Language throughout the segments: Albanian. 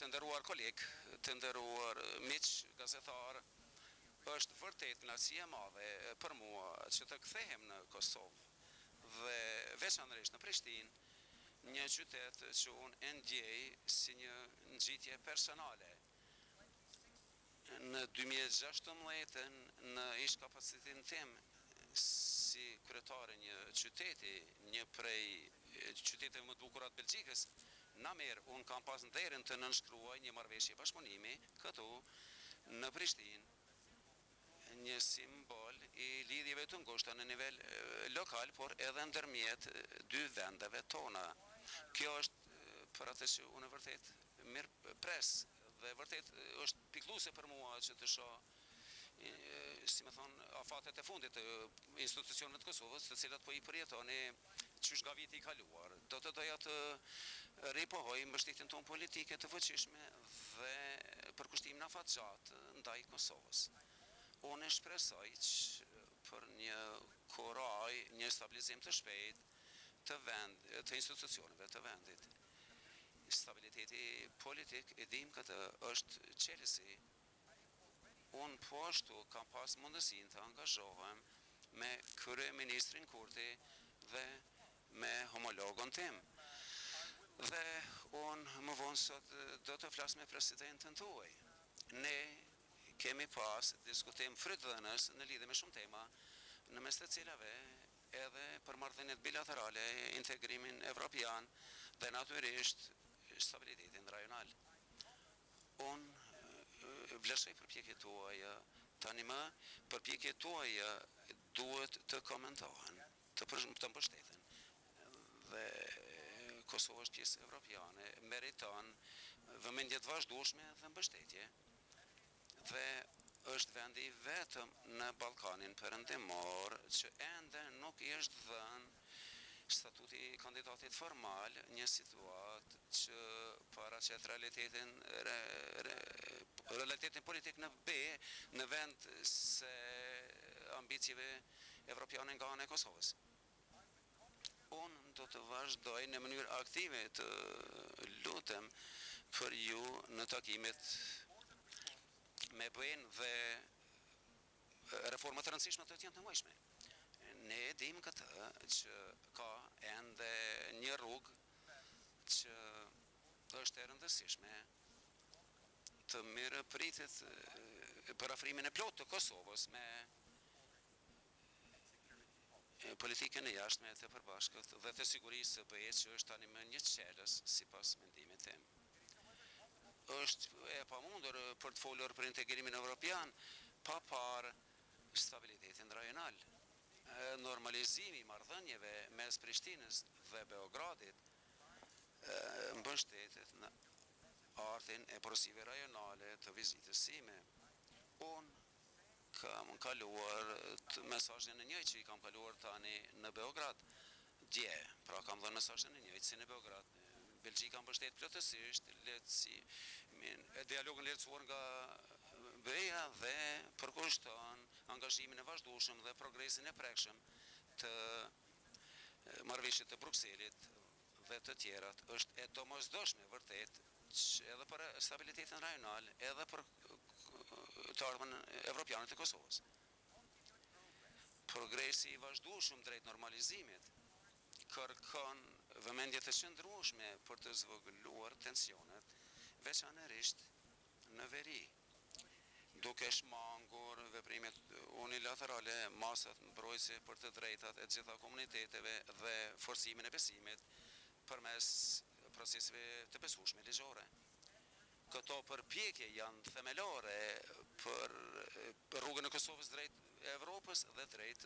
të nderuar koleg, të nderuar miq gazetar, është vërtet kënaqësi e madhe për mua që të kthehem në Kosovë dhe veçanërisht në Prishtinë, një qytet që unë e ndjej si një nxitje personale. Në 2016 në ish kapacitetin tim si kryetari një qyteti, një prej qyteteve më të bukura të Belgjikës, na merë, unë kam pas nderin të nënshkruaj një marrëveshje bashkëpunimi këtu në Prishtinë, një simbol i lidhjeve të ngushta në nivel lokal, por edhe ndërmjet dy vendeve tona. Kjo është për atë që unë vërtet mirë pres dhe vërtet është pikëlluese për mua që të shoh, si më thonë, afatet e fundit të institucionet të Kosovës, të cilat po i përjetoni qysh nga viti i kaluar. Do të doja të ripohoj mbështetjen tonë politike të fuqishme dhe përkushtimin afatgjatë ndaj Kosovës. Unë e shpresoj që për një kuraj, një stabilizim të shpejt të institucioneve të vendit. Stabiliteti politik, e dim këtë, është qelësi. Unë po ashtu kam pas mundësinë të angazhohem me kryeministrin Kurti dhe me homologon tim. Dhe unë më vonë sot do të flas me presidentën tuaj. Ne kemi pas diskutim frytëdhënës në lidhje me shumë tema, në mes të cilave edhe për marrëdhëniet bilaterale, integrimin evropian dhe natyrisht stabilitetin rajonal. Unë vlerësoj përpjekjet tuaja, tani më përpjekjet tuaja duhet të komentohen, të mbështeten. Dhe Kosova është pjesë evropiane, meriton vëmendje të vazhdueshme dhe mbështetje. Dhe është vendi vetëm në Ballkanin perëndimor që ende nuk i është dhënë statuti kandidatit formal, një situatë që paraqet realitetin politik në në vend se ambicieve evropiane nga ana e Kosovës. Unë do të vazhdoj në mënyrë aktive të lutem për ju në takimet me bëjnë dhe reformat të rëndësishme të jenë të nevojshme. Ne e dim këtë që ka ende një rrugë që është e rëndësishme të mirë pritet për afrimin e plotë të Kosovës me politikën e jashtme të përbashkët dhe të sigurisë së BE që është tani më një qelës sipas mendimit tim. Është e pamundur për të folur për integrimin evropian pa parë stabilitetin rajonal. Normalizimi i marrëdhënieve mes Prishtinës dhe Beogradit mbështetet në artin e porosive rajonale të vizitës sime. Unë kam kaluar mesazhin e njëjtë që i kam kaluar tani në Beograd dje, pra kam dhënë mesazhin e njëjtë si në Beograd. Belgjika mbështet plotësisht dialogun lehtësuar nga BE-ja dhe përkushton angazhimin e vazhdueshëm dhe progresin e prekshëm të marrëveshjeve të Brukselit dhe të tjerat. Është e domosdoshme vërtet edhe për stabilitetin rajonal, edhe për të ardhmen evropiane të Kosovës. Progresi i vazhdueshëm drejt normalizimit kërkon vëmendje të qëndrueshme për të zvogëluar tensionet, veçanërisht në veri, duke shmangur veprimet unilaterale, masat mbrojtëse për të drejtat e gjitha komuniteteve dhe forcimin e besimit përmes proceseve të besueshme ligjore. Këto përpjekje janë themelore për rrugën e Kosovës drejt Evropës dhe drejt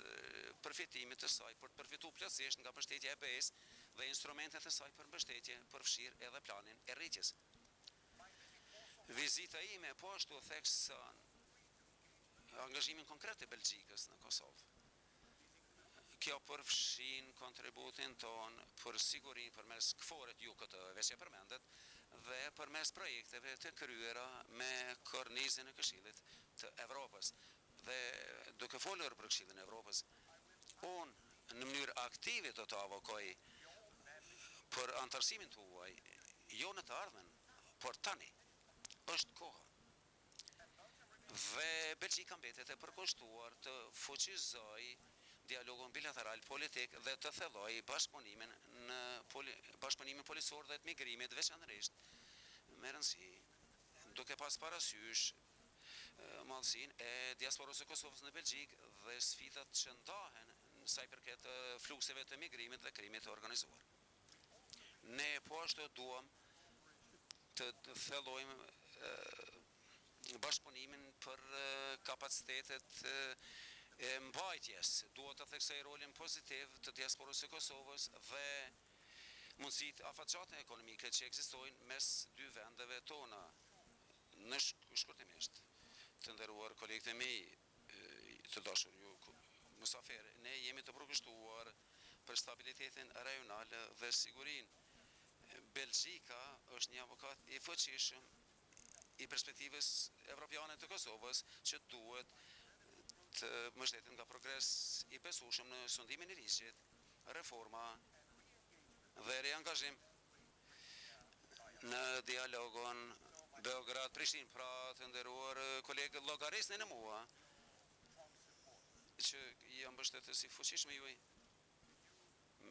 përfitimit të saj për të përfituar plotësisht nga mbështetja e BE-s dhe instrumentet e saj për mbështetje përfshirë edhe planin e rritjes. Vizita ime po ashtu thekson angazhimin konkret të Belgjikës në Kosovë. Kjo përfshin kontributin ton për sigurinë përmes KFOR-it, ju këtë veç e përmendet, dhe përmes projekteve të kryera me kornizën e Këshillit të Evropës. Dhe duke folur për Këshillin e Evropës, unë në mënyrë aktive do të avokoj për antarësimin tuaj, jo në të ardhmen, por tani. është koha. Dhe Belgjika mbetet e përkushtuar të fuqizoj dialogun bilateral politik dhe të thelloj bashkëpunimin policor dhe të migrimit veçanërisht me rëndësi, duke pas parasysh madhësinë e diasporës së Kosovës në Belgjik dhe sfidat që ndahen sa i përket flukseve të migrimit dhe krimit të organizuar. Ne po ashtu duam të thellojmë bashkëpunimin për kapacitetet e mbajtjes. Duhet të theksoj rolin pozitiv të diasporës së Kosovës dhe mundësitë afatgjate ekonomike që ekzistojnë mes dy vendeve tona. Në shkurtimisht, të nderuar kolegët e mi, të dashur ju mësafer, ne jemi të përkushtuar për stabilitetin rajonal dhe sigurinë. Belgjika është një avokat i fuqishëm i perspektivës evropiane të Kosovës që duhet të mbështetet nga progres i besueshëm në sundimin e ligjit, reforma dhe reangazhim në dialogun Beograd-Prishtinë. Pra të nderuar kolegë, llogarisni në mua që jam mbështetës i fuqishëm juaj.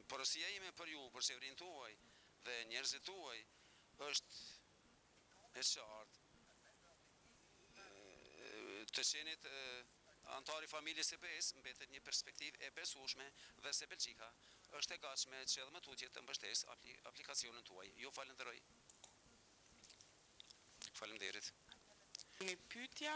Porosia ime për ju, për qeverinë tuaj dhe njerëzit tuaj është e qartë. Të qenit antari familjes së BE-s mbetet një perspektivë e besueshme dhe se Belgjika është e gatshme që edhe më tutje të mbështesë aplikacionin tuaj. Ju falenderoj. Faleminderit. Një pyetje